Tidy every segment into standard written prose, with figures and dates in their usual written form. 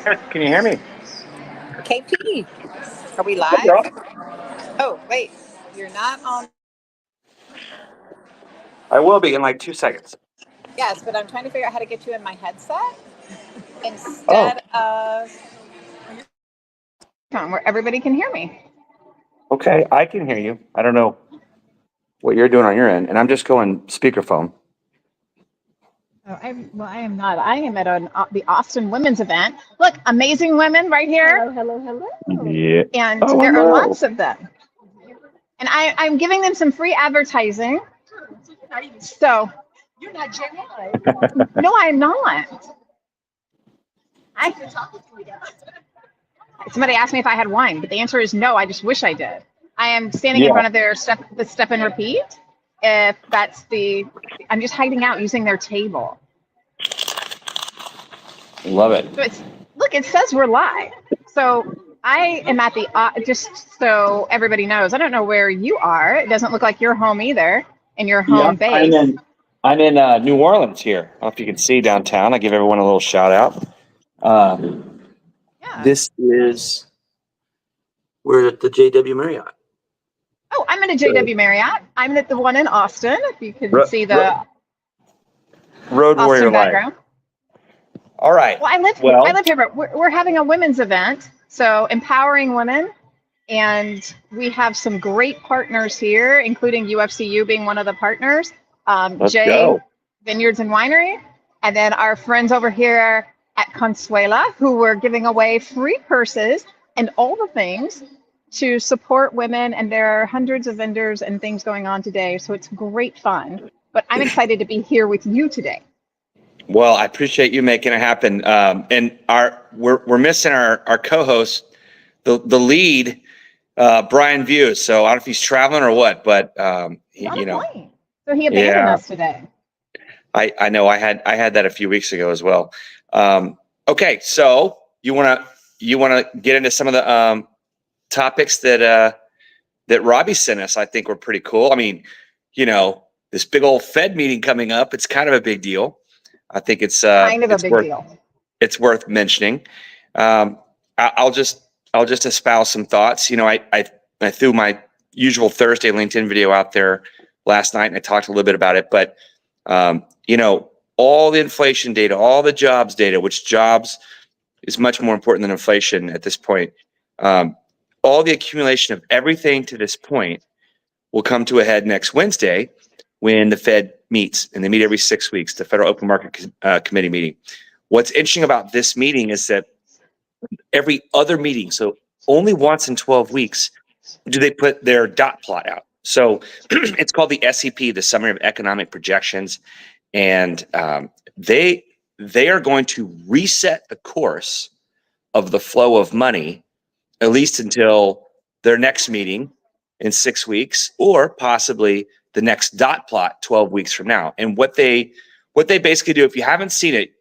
Can you hear me? KP, are we There you live? go. Oh, wait, you're not on. I will be in like 2 seconds. Yes, but I'm trying to figure out how to get you in my headset Oh, instead of where everybody can hear me. okay. I can hear you. I don't know what you're doing on your end, and I'm just going speakerphone. I am not. I am at the Austin Women's event. Look, amazing women right here. Hello, hello, hello. Yeah. And Oh, there are hello. lots of them. And I'm giving them some free advertising. So, you're not JY. No, I'm not. I, Somebody asked me if I had wine, but the answer is no. I just wish I did. I am standing in Yeah, front of the step and repeat. If that's I'm just hiding out using their table. love it. So look, it says we're live. So I am at just so everybody knows, I don't know where you are. It doesn't look like you're home either in your Yeah, home base. I'm in New Orleans here. I don't know if you can see downtown. I give everyone a little shout out. Yeah. This is we're at the JW Marriott. Oh, I'm in a JW Marriott. I'm at the one in Austin. If you can Ro- see ro- the Road Warrior Austin Life. background. All right. Well, I Well, live here, but we're having a women's event, so empowering women, and we have some great partners here, including UFCU being one of the partners, let's Jay go. Vineyards and Winery, and then our friends over here at Consuela, who were giving away free purses and all the things to support women, and there are hundreds of vendors and things going on today, so it's great fun. But I'm excited to be here with you today. Well, I appreciate you making it happen. And we're missing our co-host, the lead, Brian Views. So I don't know if he's traveling or what, but He's on a plane, so he abandoned yeah, us today. I know I had that a few weeks ago as well. Okay, so you wanna get into some of the topics that Robbie sent us. I think were pretty cool. I mean, this big old Fed meeting coming up. It's kind of a big deal. I think it's Kind of a big deal. it's worth mentioning. Um, I'll just espouse some thoughts. I threw my usual Thursday LinkedIn video out there last night, and I talked a little bit about it. But all the inflation data, all the jobs data, which jobs is much more important than inflation at this point. All the accumulation of everything to this point will come to a head next Wednesday when the Fed meets, and they meet every 6 weeks, the Federal Open Market Committee meeting. What's interesting about this meeting is that every other meeting, so only once in 12 weeks, do they put their dot plot out. So it's called the SEP, the Summary of Economic Projections, and they are going to reset the course of the flow of money, at least until their next meeting in 6 weeks, or possibly the next dot plot 12 weeks from now. And what they basically do, if you haven't seen it,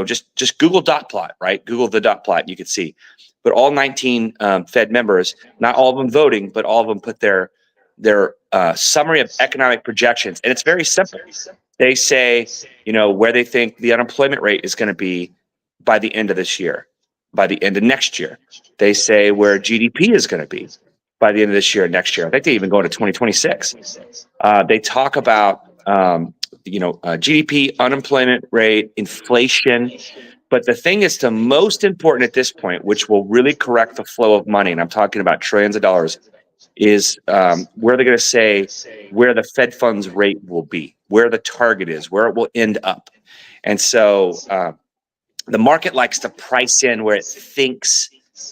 just Google dot plot, right? Google the dot plot, and you can see. But all 19 Fed members, not all of them voting, but all of them put their summary of economic projections, and it's very simple. They say, where they think the unemployment rate is going to be by the end of this year, by the end of next year. They say where GDP is going to be by the end of this year, next year. I think they even go into 2026. They talk about, GDP, unemployment rate, inflation. But the thing is the most important at this point, which will really correct the flow of money, and I'm talking about trillions of dollars, is where they're going to say where the Fed funds rate will be, where the target is, where it will end up. And so the market likes to price in where it thinks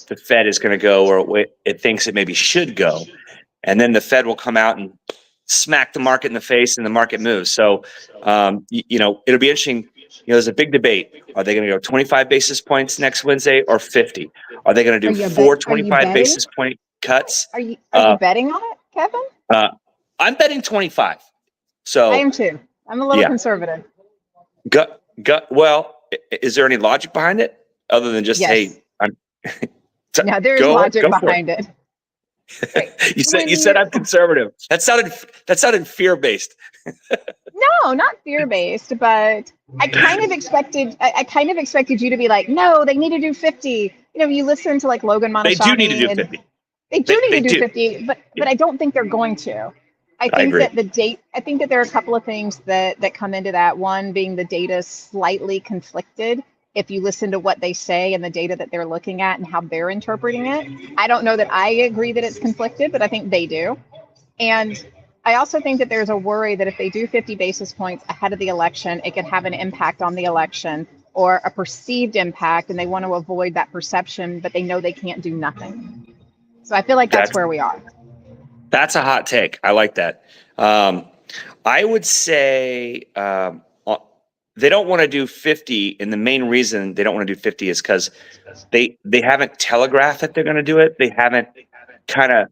the Fed is going to go, or it thinks it maybe should go. And then the Fed will come out and smack the market in the face, and the market moves. So, it'll be interesting. There's a big debate. Are they going to go 25 basis points next Wednesday or 50? Are they going to do four 25 basis point cuts? Are you betting on it, Kevin? I'm betting 25. So I am too. I'm a little conservative. Well, is there any logic behind it other than just, yes. hey, No, there is logic behind it. You said I'm conservative. That sounded fear based. No, not fear-based, but I kind of expected you to be like, no, they need to do 50. You know, you listen to like Logan They do need to Montashami do and 50. they do need They to do do. 50, Yeah, but I don't think they're going to. I agree. I think that there are a couple of things that come into that. One being the data is slightly conflicted if you listen to what they say and the data that they're looking at and how they're interpreting it. I don't know that I agree that it's conflicted, but I think they do. And I also think that there's a worry that if they do 50 basis points ahead of the election, it could have an impact on the election or a perceived impact, and they want to avoid that perception, but they know they can't do nothing. So I feel like that's That's where we are. that's a hot take. I like that. Um, I would say they don't want to do 50, and the main reason they don't want to do 50 is because they haven't telegraphed that they're going to do it. They haven't kind of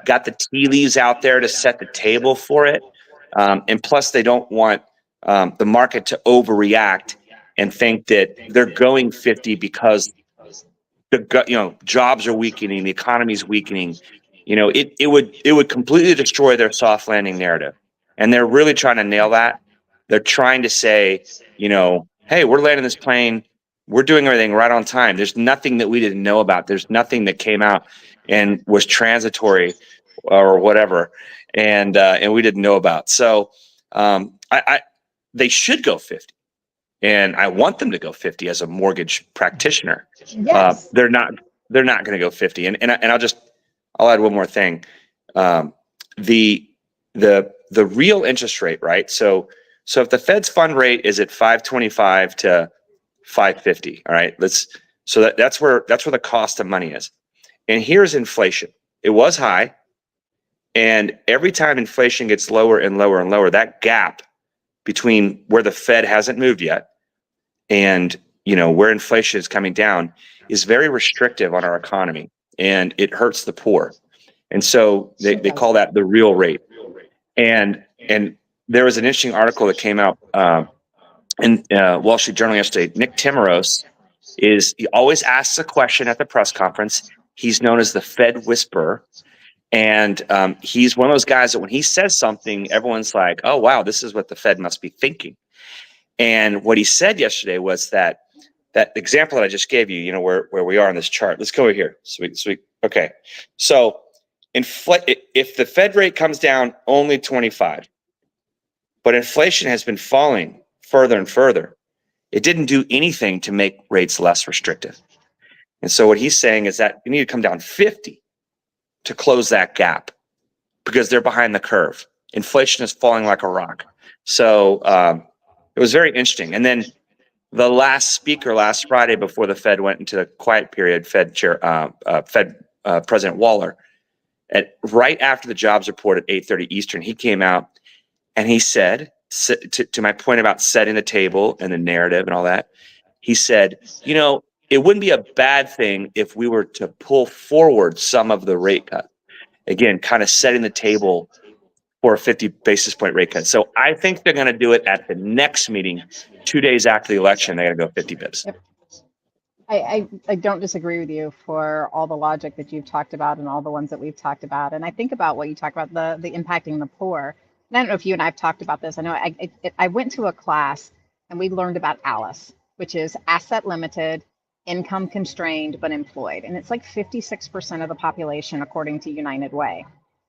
got the tea leaves out there to set the table for it, and plus they don't want the market to overreact and think that they're going 50 because jobs are weakening, the economy is weakening. It would completely destroy their soft landing narrative, and they're really trying to nail that. They're trying to say, hey, we're landing this plane, we're doing everything right on time. There's nothing that we didn't know about. There's nothing that came out and was transitory or whatever, and we didn't know about. So they should go 50. And I want them to go 50 as a mortgage practitioner. Yes. They're not. They're not going to go 50. And I'll add one more thing. The the real interest rate, right? So if the Fed's fund rate is at 525 to 550, all right. That's where the cost of money is. And here's inflation. It was high, and every time inflation gets lower and lower and lower, that gap between where the Fed hasn't moved yet and where inflation is coming down is very restrictive on our economy, and it hurts the poor. And so they call that the real rate. And there was an interesting article that came out in Wall Street Journal yesterday. Nick Timiraos he always asks a question at the press conference. He's known as the Fed Whisperer. And he's one of those guys that when he says something, everyone's like, oh, wow, this is what the Fed must be thinking. And what he said yesterday was that example that I just gave you, where we are on this chart. Let's go over here. Okay. So if the Fed rate comes down only 25, but inflation has been falling further and further, it didn't do anything to make rates less restrictive. And so what he's saying is that you need to come down 50 to close that gap because they're behind the curve. Inflation is falling like a rock. So it was very interesting. And then the last speaker last Friday before the Fed went into the quiet period, Fed President Waller, right after the jobs report at 8:30 Eastern, he came out and he said, to my point about setting the table and the narrative and all that, he said, it wouldn't be a bad thing if we were to pull forward some of the rate cut. Again, kind of setting the table for a 50 basis point rate cut. So I think they're going to do it at the next meeting, 2 days after the election. They're going to go 50 bips. Yep. I don't disagree with you for all the logic that you've talked about and all the ones that we've talked about. And I think about what you talk about, the impacting the poor. And I don't know if you and I have talked about this. I know I went to a class and we learned about ALICE, which is asset limited, income constrained, but employed. And it's like 56% of the population, according to United Way.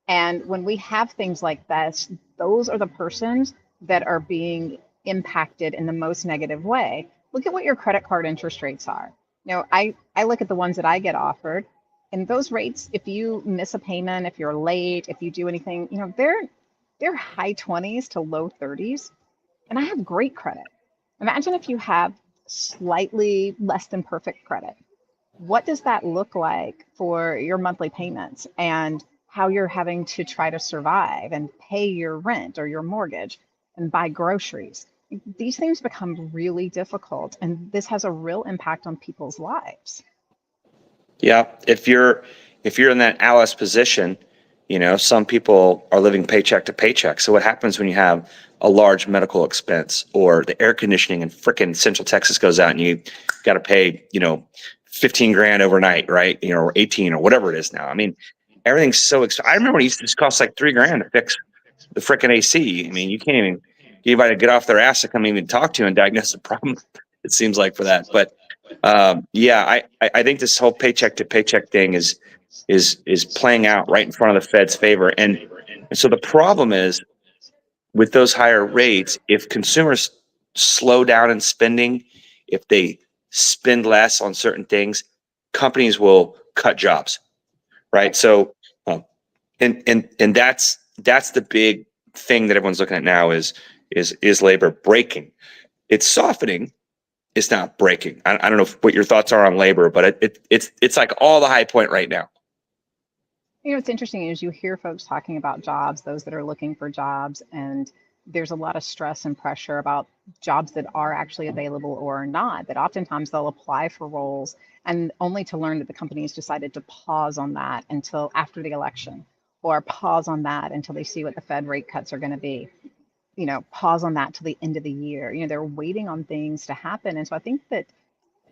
And when we have things like this, those are the persons that are being impacted in the most negative way. Look at what your credit card interest rates are. I look at the ones that I get offered, and those rates, if you miss a payment, if you're late, if you do anything, they're high 20s to low 30s. And I have great credit. Imagine if you have slightly less than perfect credit. What does that look like for your monthly payments and how you're having to try to survive and pay your rent or your mortgage and buy groceries? These things become really difficult, and this has a real impact on people's lives. Yeah, if you're in that Alice position, some people are living paycheck to paycheck. So what happens when you have a large medical expense or the air conditioning in frickin' Central Texas goes out and you got to pay, 15 grand overnight, right? Or 18 or whatever it is now. I mean, everything's so expensive. I remember it used to just cost like $3 grand to fix the frickin' AC. I mean, you can't anybody to get off their ass to come even talk to you and diagnose the problem. It seems like for that, but yeah, I think this whole paycheck to paycheck thing is playing out right in front of the Fed's favor, and so the problem is with those higher rates, if consumers slow down in spending, if they spend less on certain things, companies will cut jobs, right? So, and that's the big thing that everyone's looking at now is labor breaking. It's softening. It's not breaking. I don't know what your thoughts are on labor, but it's like all the high point right now. You know, what's interesting is you hear folks talking about jobs, those that are looking for jobs, and there's a lot of stress and pressure about jobs that are actually available or not, that oftentimes they'll apply for roles and only to learn that the company's decided to pause on that until after the election, or pause on that until they see what the Fed rate cuts are going to be. You know, pause on that till the end of the year. You know, they're waiting on things to happen. And so I think that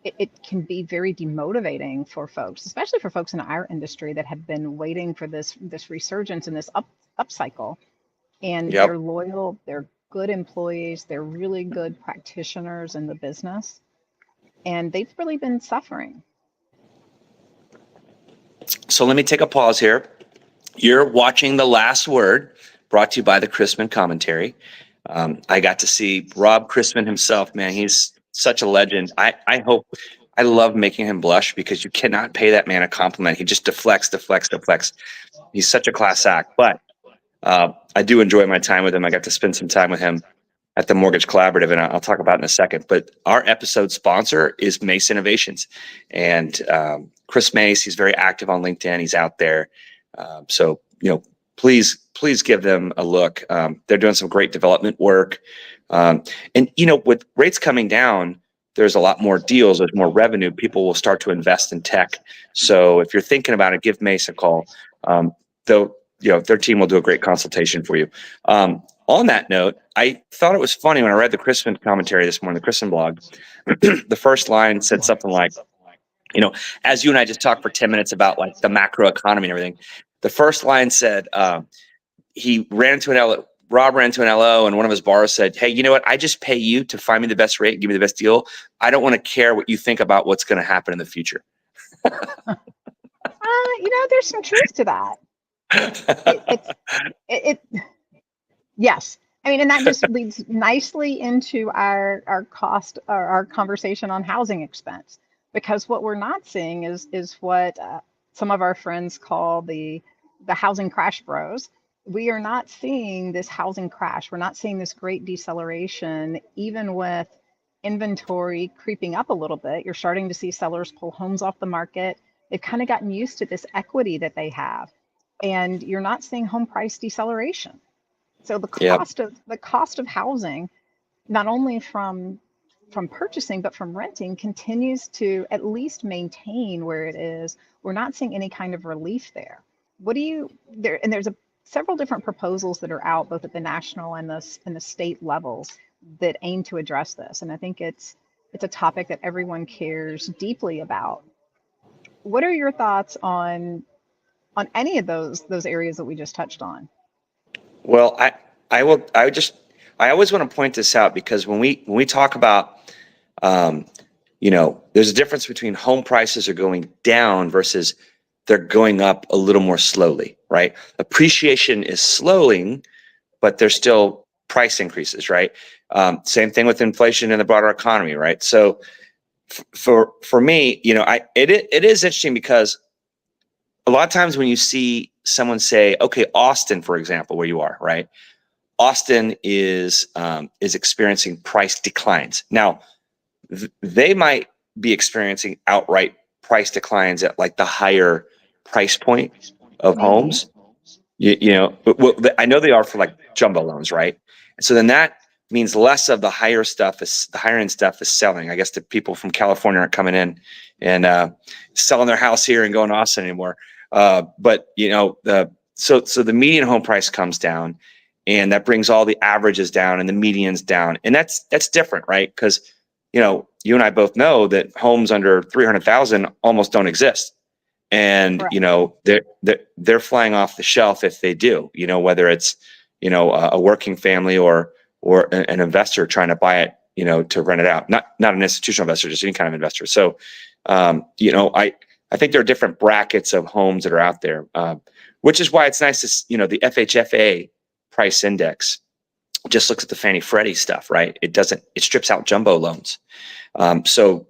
it can be very demotivating for folks, especially for folks in our industry that have been waiting for this resurgence and this upcycle. And Yep. they're loyal, they're good employees, they're really good practitioners in the business, and they've really been suffering. So let me take a pause here. You're watching The Last Word, brought to you by the Chrisman Commentary. I got to see Rob Chrisman himself, man. He's such a legend. I love making him blush because you cannot pay that man a compliment. He just deflects. He's such a class act. But I do enjoy my time with him. I got to spend some time with him at the Mortgage Collaborative, and I'll talk about it in a second. But our episode sponsor is Mace Innovations. And Chris Mace, he's very active on LinkedIn. He's out there. So, please give them a look. They're doing some great development work. And, with rates coming down, there's a lot more deals, there's more revenue. People will start to invest in tech. So if you're thinking about it, give Mace a call. Their team will do a great consultation for you. On that note, I thought it was funny when I read the Chrisman commentary this morning, the Chrisman blog. The first line said something like, as you and I just talked for 10 minutes about like the macro economy and everything, the first line said Rob ran into an LO, and one of his borrowers said, "Hey, you know what? I just pay you to find me the best rate, give me the best deal. I don't want to care what you think about what's going to happen in the future." There's some truth to that. Yes. I mean, and that just leads nicely into our cost or our conversation on housing expense, because what we're not seeing is what some of our friends call the housing crash bros. We are not seeing this housing crash. We're not seeing this great deceleration, even with inventory creeping up a little bit. You're starting to see sellers pull homes off the market. They've kind of gotten used to this equity that they have, and you're not seeing home price deceleration. So the cost of housing, not only from purchasing but from renting, continues to at least maintain where it is. We're not seeing any kind of relief there. There's several different proposals that are out both at the national and the state levels that aim to address this, and I think it's a topic that everyone cares deeply about. What are your thoughts on any of those areas that we just touched on? Well, I always want to point this out, because when we talk about, there's a difference between home prices are going down versus they're going up a little more slowly, right? Appreciation is slowing, but there's still price increases, right? Same thing with inflation in the broader economy, right? So for me, it is interesting, because a lot of times when you see someone say, okay, Austin, for example, where you are, right? Austin is experiencing price declines. Now, they might be experiencing outright price declines at like the higher price point of homes. I know they are for like jumbo loans, right? And so then that means less of the higher end stuff is selling. I guess the people from California aren't coming in and selling their house here and going to Austin anymore. But so the median home price comes down, and that brings all the averages down and the medians down, and that's different, right? Because you and I both know that homes under 300,000 almost don't exist, and Correct. they're flying off the shelf if they do. Whether it's a working family or or an investor trying to buy it, to rent it out. Not an institutional investor, just any kind of investor. So, I think there are different brackets of homes that are out there, which is why it's nice to, the FHFA price index just looks at the Fannie Freddie stuff, right? It strips out jumbo loans. So,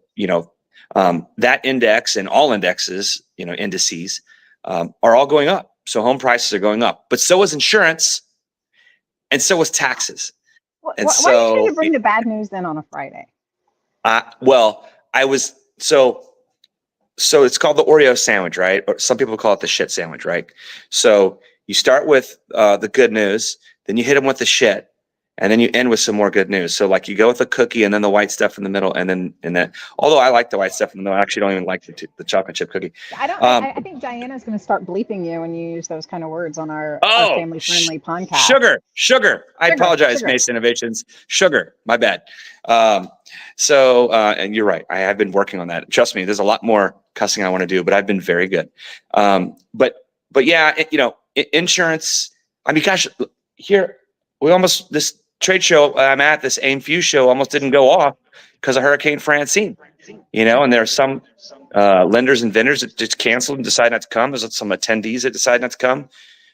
that index and all indexes, indices, are all going up. So home prices are going up, but so is insurance, and so is taxes. And why are you trying to bring the bad news then on a Friday? Well, so it's called the Oreo sandwich, right? Or some people call it the shit sandwich, right? So you start with the good news, then you hit them with the shit, and then you end with some more good news. So like you go with the cookie and then the white stuff in the middle, and then although I like the white stuff in the middle, I actually don't even like the chocolate chip cookie. I think Diana's going to start bleeping you when you use those kind of words on our family friendly podcast. Sugar. I apologize, Mace Innovations. Sugar, my bad. And you're right. I have been working on that. Trust me, there's a lot more cussing I want to do, but I've been very good. But yeah, insurance. I mean, gosh, here this trade show I'm at, this AIM Fuse show, almost didn't go off because of Hurricane Francine. And there are some lenders and vendors that just canceled and decided not to come. There's some attendees that decided not to come.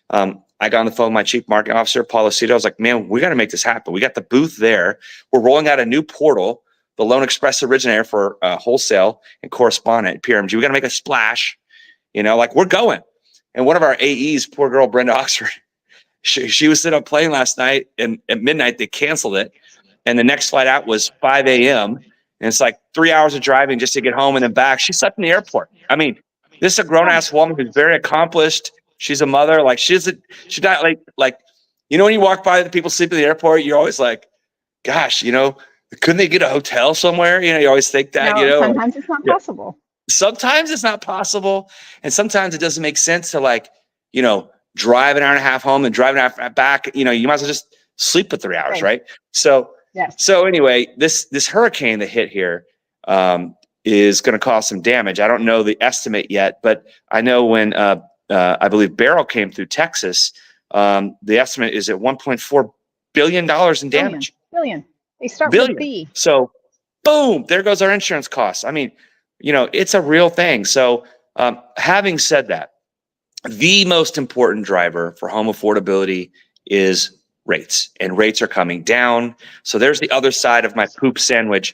I got on the phone with my chief marketing officer, Paul Lucido. I was like, man, we got to make this happen. We got the booth there. We're rolling out a new portal, the Loan Express Originator for wholesale and correspondent at PRMG. We got to make a splash, we're going. And one of our AEs, poor girl, Brenda Oxford, she was sitting up playing last night, and at midnight they canceled it. And the next flight out was 5 a.m. And it's like 3 hours of driving just to get home and then back. She slept in the airport. I mean, this is a grown ass woman who's very accomplished. She's a mother. Like she's not like, when you walk by the people sleep in the airport, you're always like, gosh, couldn't they get a hotel somewhere? You always think that, sometimes it's not possible. Sometimes it's not possible. And sometimes it doesn't make sense to drive an hour and a half home and drive an hour back. You might as well just sleep for 3 hours. Right. So, yes. So anyway, this hurricane that hit here, is going to cause some damage. I don't know the estimate yet, but I know when, I believe Beryl came through Texas, the estimate is at $1.4 billion in damage. Billion. They start billion. with B. So boom, there goes our insurance costs. I mean, it's a real thing. So having said that, the most important driver for home affordability is rates, and rates are coming down. So there's the other side of my poop sandwich.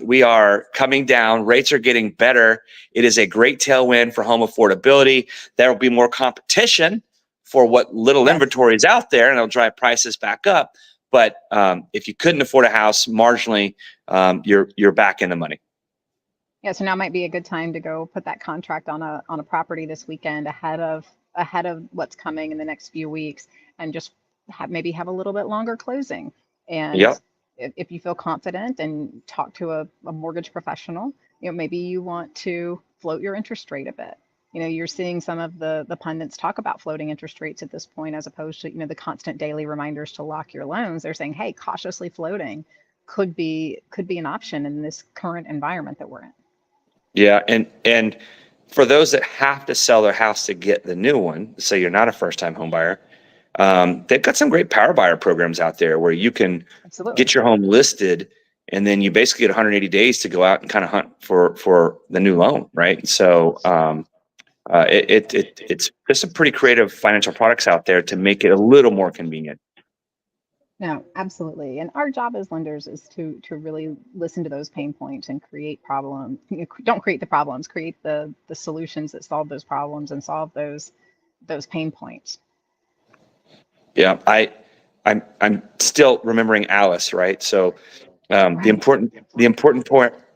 We are coming down. Rates are getting better. It is a great tailwind for home affordability. There will be more competition for what little inventory is out there, and it'll drive prices back up. But if you couldn't afford a house marginally, you're back in the money. Yeah, so now might be a good time to go put that contract on a property this weekend ahead of what's coming in the next few weeks, and just maybe have a little bit longer closing. And if you feel confident and talk to a mortgage professional, maybe you want to float your interest rate a bit. You're seeing some of the pundits talk about floating interest rates at this point, as opposed to, the constant daily reminders to lock your loans. They're saying, hey, cautiously floating could be an option in this current environment that we're in. Yeah. And for those that have to sell their house to get the new one, say you're not a first time home buyer, they've got some great power buyer programs out there where you can get your home listed, and then you basically get 180 days to go out and kind of hunt for the new loan. Right. So, it's there's some pretty creative financial products out there to make it a little more convenient. No, absolutely. And our job as lenders is to really listen to those pain points and create problems. Don't create the problems, create the solutions that solve those problems and solve those pain points. Yeah, I'm still remembering Alice, right? So the important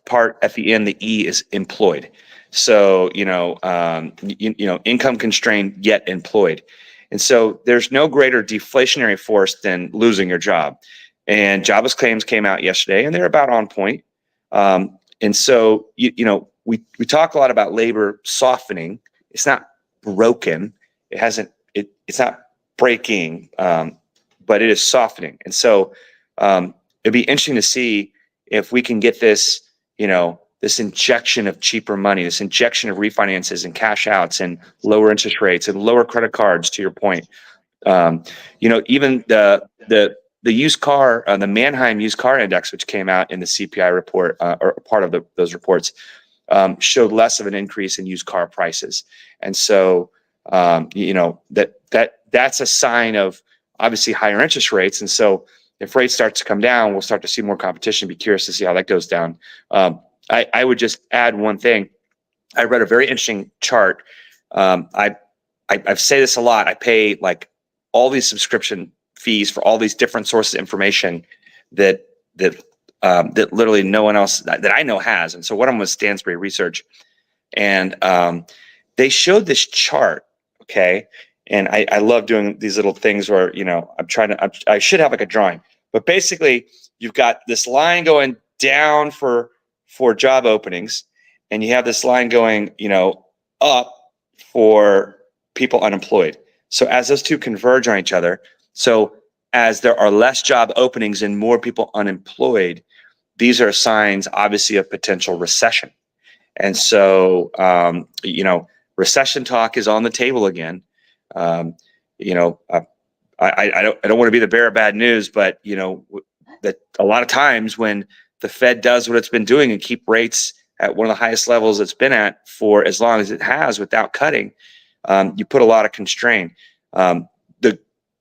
part at the end, the E, is employed. So income constrained yet employed. And so there's no greater deflationary force than losing your job. And jobless claims came out yesterday, and they're about on point. And so, we talk a lot about labor softening. It's not broken. It's not breaking, but it is softening. And so it'd be interesting to see if we can get this, this injection of cheaper money, this injection of refinances and cash outs and lower interest rates and lower credit cards, to your point. Even the the Manheim used car index, which came out in the CPI report, or part of those reports, showed less of an increase in used car prices. And so, that's a sign of obviously higher interest rates. And so if rates start to come down, we'll start to see more competition. Be curious to see how that goes down. I would just add one thing. I read a very interesting chart. I say this a lot. I pay like all these subscription fees for all these different sources of information that literally no one else that I know has. And so one of them was Stansberry Research, and they showed this chart. Okay, and I love doing these little things where I should have like a drawing, but basically you've got this line going down for job openings, and you have this line going up for people unemployed. So as those two converge on each other, so as there are less job openings and more people unemployed, these are signs obviously of potential recession. And so recession talk is on the table again. I don't want to be the bearer of bad news, but that a lot of times when the Fed does what it's been doing and keep rates at one of the highest levels it's been at for as long as it has without cutting, you put a lot of constraint.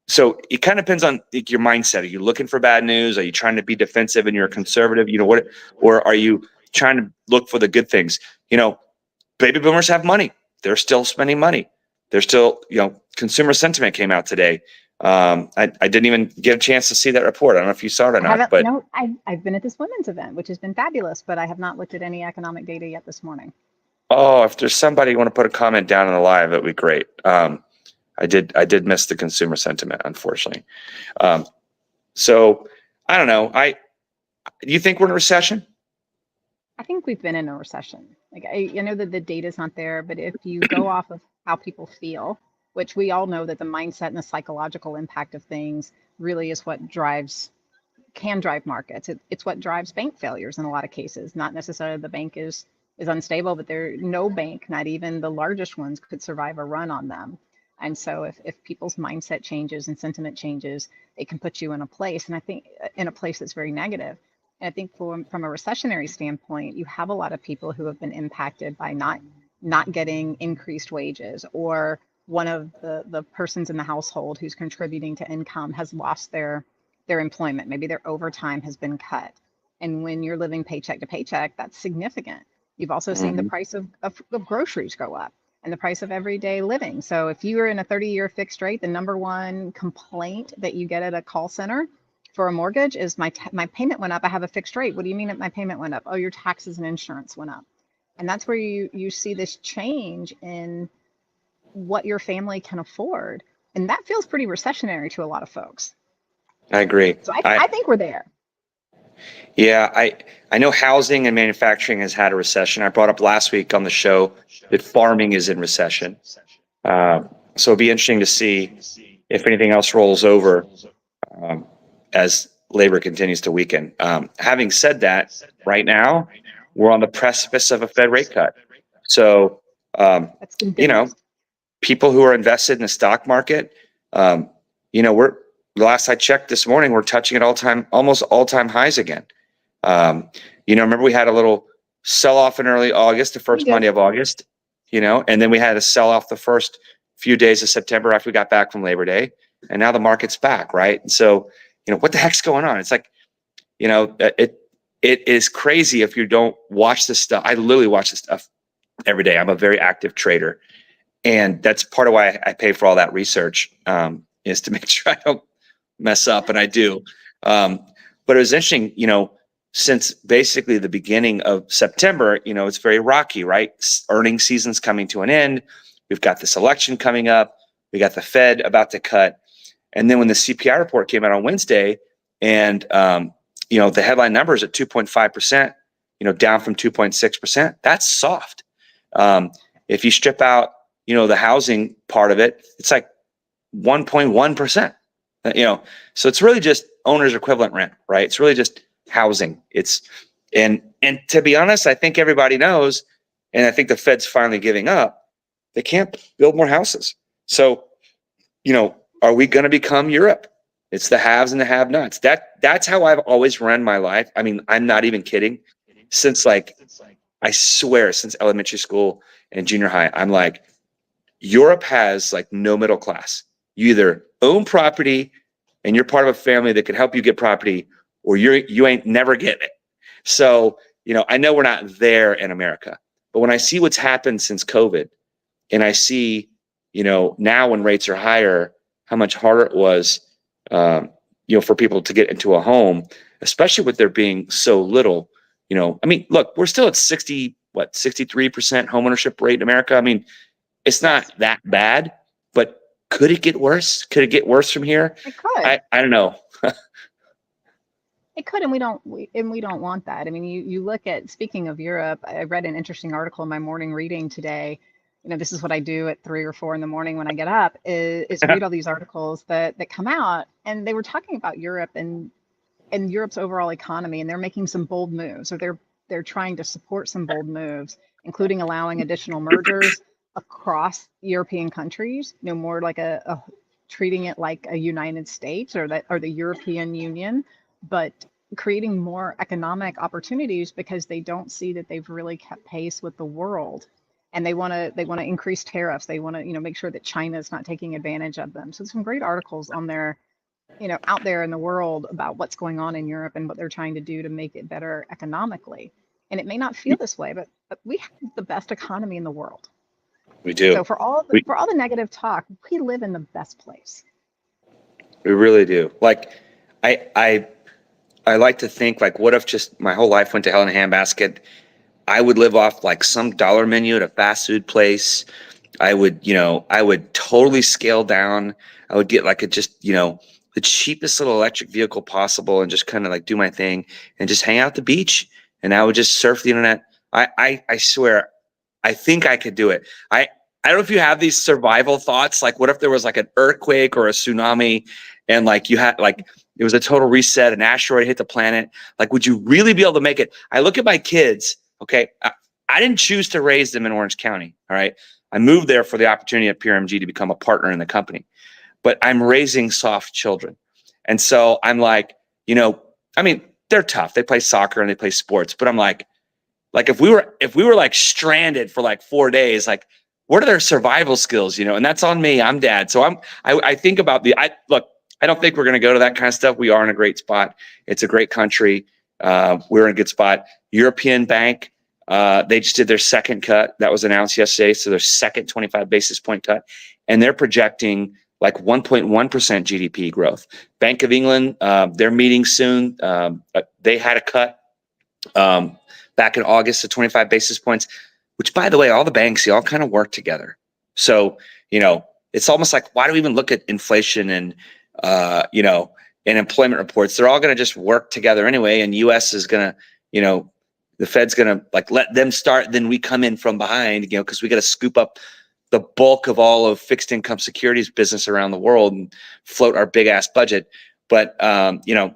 So it kind of depends on your mindset. Are you looking for bad news? Are you trying to be defensive and you're a conservative? Or are you trying to look for the good things? Baby boomers have money. They're still spending money. They're still, consumer sentiment came out today. I didn't even get a chance to see that report. I don't know if you saw it or not. But no, I've been at this women's event, which has been fabulous, but I have not looked at any economic data yet this morning. Oh, if there's somebody you want to put a comment down in the live, that'd be great. I did miss the consumer sentiment, unfortunately. So I don't know. Do you think we're in a recession? I think we've been in a recession. Like I know that the data's not there, but if you go off of how people feel, which we all know that the mindset and the psychological impact of things really is what can drive markets. It's what drives bank failures in a lot of cases. Not necessarily the bank is unstable, but no bank, not even the largest ones, could survive a run on them. And so if people's mindset changes and sentiment changes, it can put you in a place, and I think in a place that's very negative. And I think from a recessionary standpoint, you have a lot of people who have been impacted by not getting increased wages, or one of the persons in the household who's contributing to income has lost their employment. Maybe their overtime has been cut. And when you're living paycheck to paycheck, that's significant. You've also seen the price of groceries go up and the price of everyday living. So if you are in a 30-year fixed rate, the number one complaint that you get at a call center for a mortgage is my payment went up. I have a fixed rate. What do you mean that my payment went up? Oh, your taxes and insurance went up. And that's where you see this change in what your family can afford. And that feels pretty recessionary to a lot of folks. I agree. So I think we're there. Yeah, I know housing and manufacturing has had a recession. I brought up last week on the show that farming is in recession. So it'll be interesting to see if anything else rolls over as labor continues to weaken. Having said that, right now we're on the precipice of a Fed rate cut. So people who are invested in the stock market, the last I checked this morning, we're touching at almost all-time highs again. Remember we had a little sell-off in early August, the first Monday of August, and then we had a sell-off the first few days of September after we got back from Labor Day, and now the market's back, right? And so, what the heck's going on? It's like, it is crazy if you don't watch this stuff. I literally watch this stuff every day. I'm a very active trader, and that's part of why I pay for all that research, is to make sure I don't mess up, and I do. But it was interesting, since basically the beginning of September, it's very rocky, right? Earnings season's coming to an end. We've got this election coming up. We got the Fed about to cut. And then when the CPI report came out on Wednesday, and, the headline number is at 2.5%, down from 2.6%, that's soft. If you strip out, the housing part of it, it's like 1.1%. So it's really just owner's equivalent rent, right? It's really just housing. And to be honest, I think everybody knows, and I think the Fed's finally giving up, they can't build more houses. So, are we going to become Europe? It's the haves and the have-nots. That's how I've always run my life. I mean, I'm not even kidding. Since like, I swear, since elementary school and junior high, I'm like, Europe has like no middle class. You either own property and you're part of a family that can help you get property, or you ain't never getting it. So, I know we're not there in America, but when I see what's happened since COVID, and I see, now when rates are higher, how much harder it was, for people to get into a home, especially with there being so little, I mean, look, we're still at 63% homeownership rate in America. I mean, it's not that bad, but could it get worse? Could it get worse from here? It could. I don't know. It could, and we don't want that. I mean, you look at, speaking of Europe, I read an interesting article in my morning reading today. This is what I do at 3 or 4 in the morning when I get up, is read all these articles that come out, and they were talking about Europe and Europe's overall economy, and they're making some bold moves, or they're trying to support some bold moves, including allowing additional mergers across European countries, more like a treating it like a United States or the European Union, but creating more economic opportunities because they don't see that they've really kept pace with the world. And they want to increase tariffs. They want to, make sure that China is not taking advantage of them. So some great articles on there, out there in the world about what's going on in Europe and what they're trying to do to make it better economically. And it may not feel this way, but we have the best economy in the world. We do. So for all the negative talk, we live in the best place. We really do. Like, I like to think, like, what if just my whole life went to hell in a handbasket? I would live off like some dollar menu at a fast food place. I would totally scale down. I would get like the cheapest little electric vehicle possible and just kind of like do my thing and just hang out at the beach. And I would just surf the internet. I swear, I think I could do it. I don't know if you have these survival thoughts. Like, what if there was like an earthquake or a tsunami and like you had like, it was a total reset, an asteroid hit the planet. Like, would you really be able to make it? I look at my kids. Okay. I didn't choose to raise them in Orange County. All right. I moved there for the opportunity at PRMG to become a partner in the company, but I'm raising soft children. And so I'm like, I mean, they're tough. They play soccer and they play sports, but I'm like if we were like stranded for like 4 days, like what are their survival skills, and that's on me. I'm dad. So I think about I don't think we're going to go to that kind of stuff. We are in a great spot. It's a great country. We're in a good spot. European Bank, they just did their second cut. That was announced yesterday. So their second 25 basis point cut. And they're projecting like 1.1% GDP growth. Bank of England, they're meeting soon. They had a cut back in August of 25 basis points, which, by the way, all the banks, they all kind of work together. So, it's almost like, why do we even look at inflation and and employment reports? They're all going to just work together anyway. And US is going to, the Fed's going to like let them start. Then we come in from behind, because we got to scoop up the bulk of all of fixed income securities business around the world and float our big ass budget. But,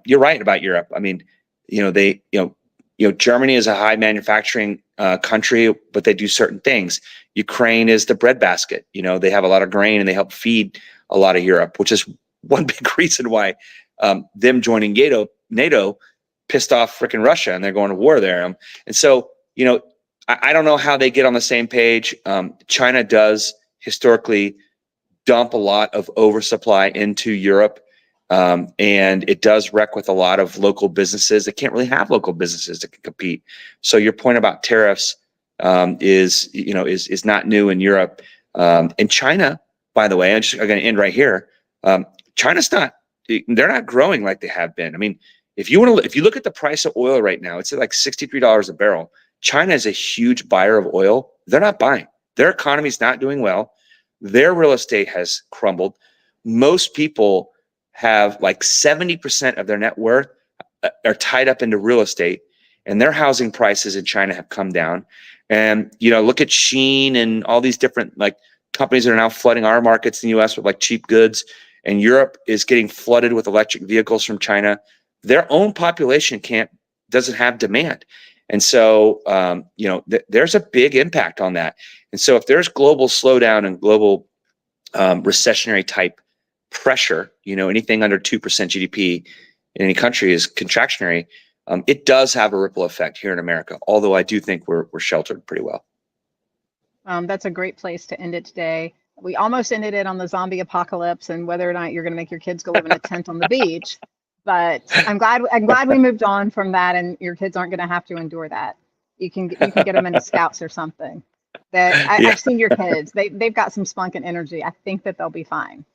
you're right about Europe. I mean, Germany is a high manufacturing country, but they do certain things. Ukraine is the breadbasket. They have a lot of grain and they help feed a lot of Europe, which is one big reason why them joining NATO pissed off freaking Russia and they're going to war there. And so, I don't know how they get on the same page. China does historically dump a lot of oversupply into Europe. And it does wreck with a lot of local businesses that can't really have local businesses that can compete. So your point about tariffs is not new in Europe. And China, by the way, I'm going to end right here. They're not growing like they have been. I mean, if you look at the price of oil right now, it's at like $63 a barrel. China is a huge buyer of oil. They're not buying. Their economy is not doing well. Their real estate has crumbled. Most people have like 70% of their net worth are tied up into real estate, and their housing prices in China have come down. And, look at Shein and all these different like companies that are now flooding our markets in the US with like cheap goods, and Europe is getting flooded with electric vehicles from China. Their own population doesn't have demand. And so, there's a big impact on that. And so if there's global slowdown and global recessionary type pressure, anything under 2% GDP in any country is contractionary. It does have a ripple effect here in America, although I do think we're sheltered pretty well. That's a great place to end it today. We almost ended it on the zombie apocalypse and whether or not you're going to make your kids go live in a tent on the beach. But I'm glad we moved on from that, and your kids aren't going to have to endure that. You can get them into scouts or something. I've seen your kids. They've got some spunk and energy. I think that they'll be fine.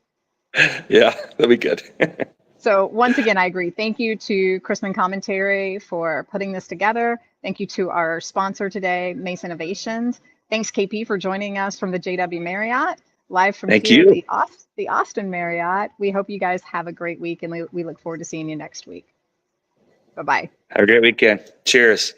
Yeah, that'll be good. So once again, I agree. Thank you to Chrisman Commentary for putting this together. Thank you to our sponsor today, Mace Innovations. Thanks, KP, for joining us from the JW Marriott, live from here at the Austin Marriott. We hope you guys have a great week, and we look forward to seeing you next week. Bye-bye. Have a great weekend. Cheers.